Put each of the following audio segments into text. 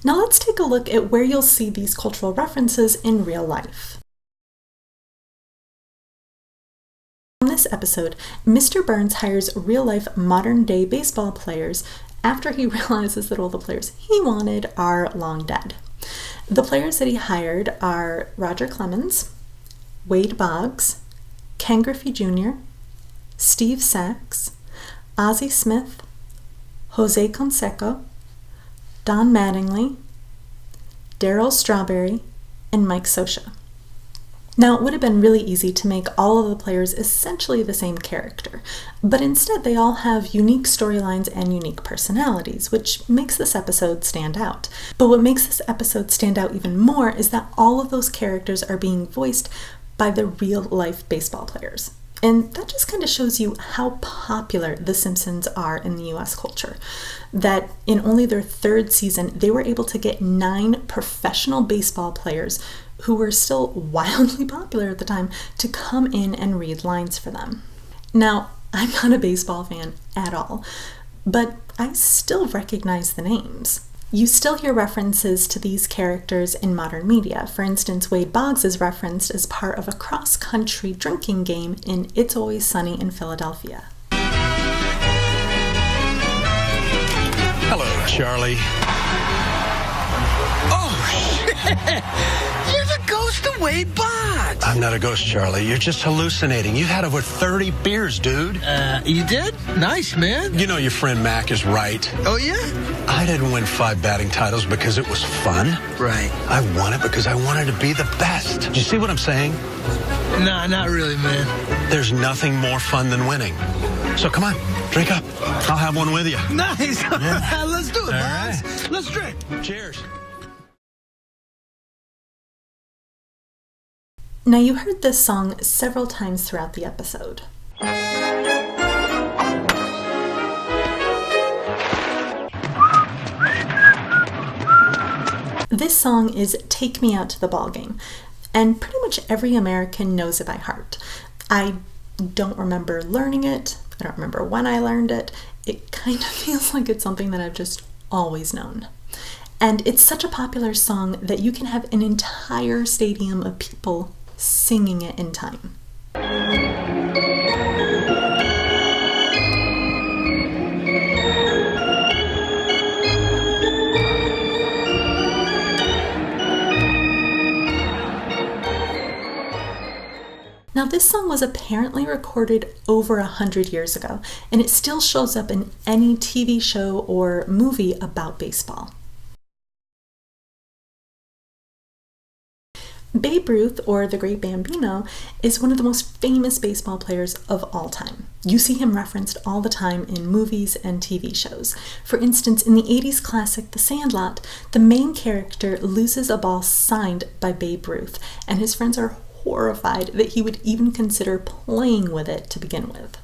Now let's take a look at where you'll see these cultural references in real life. In this episode, Mr. Burns hires real-life modern-day baseball players after he realizes that all the players he wanted are long dead. The players that he hired are Roger Clemens, Wade Boggs, Ken Griffey Jr., Steve Sax, Ozzie Smith, Jose Canseco, Don Mattingly, Darryl Strawberry, and Mike Scioscia. Now, it would have been really easy to make all of the players essentially the same character, but instead they all have unique storylines and unique personalities, which makes this episode stand out. But what makes this episode stand out even more is that all of those characters are being voiced by the real-life baseball players. And that just kind of shows you how popular The Simpsons are in the US culture. That in only their third season, they were able to get 9 professional baseball players who were still wildly popular at the time to come in and read lines for them. Now, I'm not a baseball fan at all, but I still recognize the names. You still hear references to these characters in modern media. For instance, Wade Boggs is referenced as part of a cross-country drinking game in It's Always Sunny in Philadelphia. Hello, Charlie. Oh, shit! You're the ghost of Wade Boggs! I'm not a ghost, Charlie. You're just hallucinating. You've had over 30 beers, dude. You did? Nice, man. You know your friend Mac is right. Oh, yeah? I didn't win 5 batting titles because it was fun. Right. I won it because I wanted to be the best. Do you see what I'm saying? Nah, not really, man. There's nothing more fun than winning. So come on, drink up. I'll have one with you. Nice. Yeah. Let's do it, All boys. right. Let's drink. Cheers. Now, you heard this song several times throughout the episode. This song is Take Me Out to the Ballgame, and pretty much every American knows it by heart. I don't remember learning it. I don't remember when I learned it. It kind of feels like it's something that I've just always known. And it's such a popular song that you can have an entire stadium of people singing it in time. Now, this song was apparently recorded over 100 years ago, and it still shows up in any TV show or movie about baseball. Babe Ruth, or the Great Bambino, is one of the most famous baseball players of all time. You see him referenced all the time in movies and TV shows. For instance, in the 80s classic The Sandlot, the main character loses a ball signed by Babe Ruth, and his friends are horrified that he would even consider playing with it to begin with.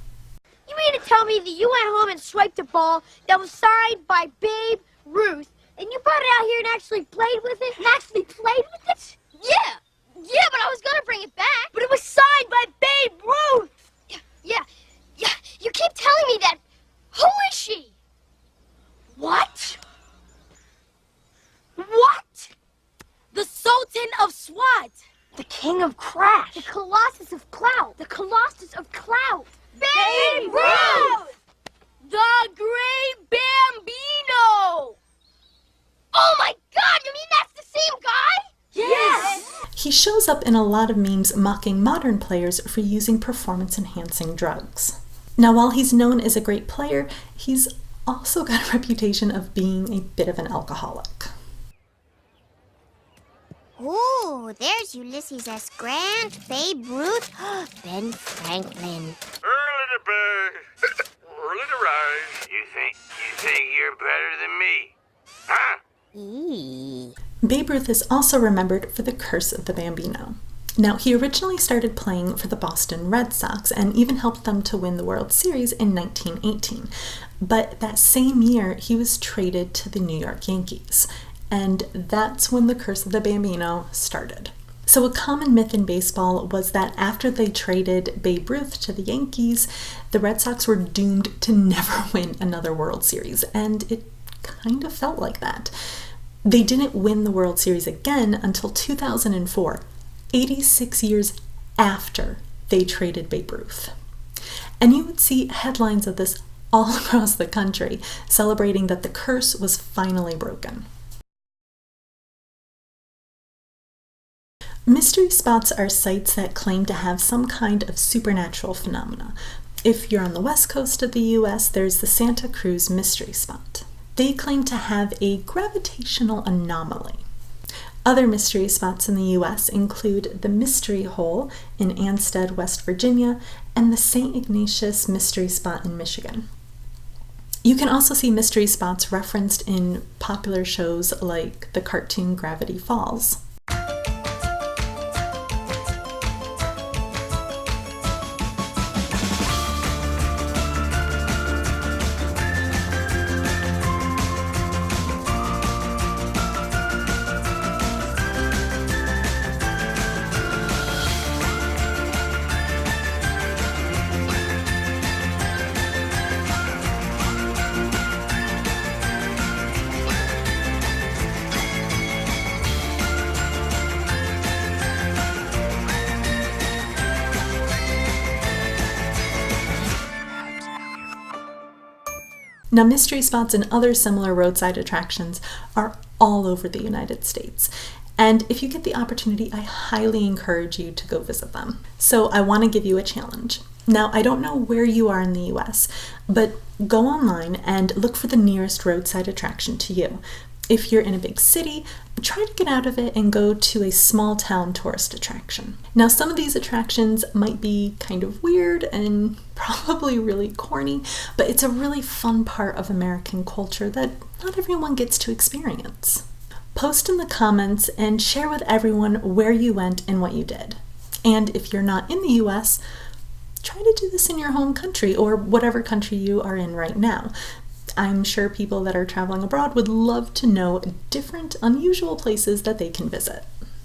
You mean to tell me that you went home and swiped a ball that was signed by Babe Ruth, and you brought it out here and actually played with it? And actually played with it? Yeah, but I was gonna bring it back. But it was signed by Babe Ruth. Yeah. You keep telling me that. Who is she? What? The Sultan of Swat. The King of Crash. The Colossus of Clout. The Colossus of Clout. Babe Ruth! The Great Bambino! Oh my God, you mean that's the same guy? Yes! He shows up in a lot of memes mocking modern players for using performance-enhancing drugs. Now, while he's known as a great player, he's also got a reputation of being a bit of an alcoholic. Ooh, there's Ulysses S. Grant, Babe Ruth, Ben Franklin. Early to bed, early to rise. You think you're better than me, huh? Eee. Babe Ruth is also remembered for the Curse of the Bambino. Now, he originally started playing for the Boston Red Sox and even helped them to win the World Series in 1918. But that same year, he was traded to the New York Yankees. And that's when the Curse of the Bambino started. So a common myth in baseball was that after they traded Babe Ruth to the Yankees, the Red Sox were doomed to never win another World Series. And it kind of felt like that. They didn't win the World Series again until 2004, 86 years after they traded Babe Ruth. And you would see headlines of this all across the country, celebrating that the curse was finally broken. Mystery spots are sites that claim to have some kind of supernatural phenomena. If you're on the west coast of the US, there's the Santa Cruz Mystery Spot. They claim to have a gravitational anomaly. Other mystery spots in the US include the Mystery Hole in Ansted, West Virginia, and the St. Ignatius Mystery Spot in Michigan. You can also see mystery spots referenced in popular shows like the cartoon Gravity Falls. Now, mystery spots and other similar roadside attractions are all over the United States. And if you get the opportunity, I highly encourage you to go visit them. So I want to give you a challenge. Now, I don't know where you are in the US, but go online and look for the nearest roadside attraction to you. If you're in a big city, try to get out of it and go to a small town tourist attraction. Now, some of these attractions might be kind of weird and probably really corny, but it's a really fun part of American culture that not everyone gets to experience. Post in the comments and share with everyone where you went and what you did. And if you're not in the US, try to do this in your home country or whatever country you are in right now. I'm sure people that are traveling abroad would love to know different, unusual places that they can visit.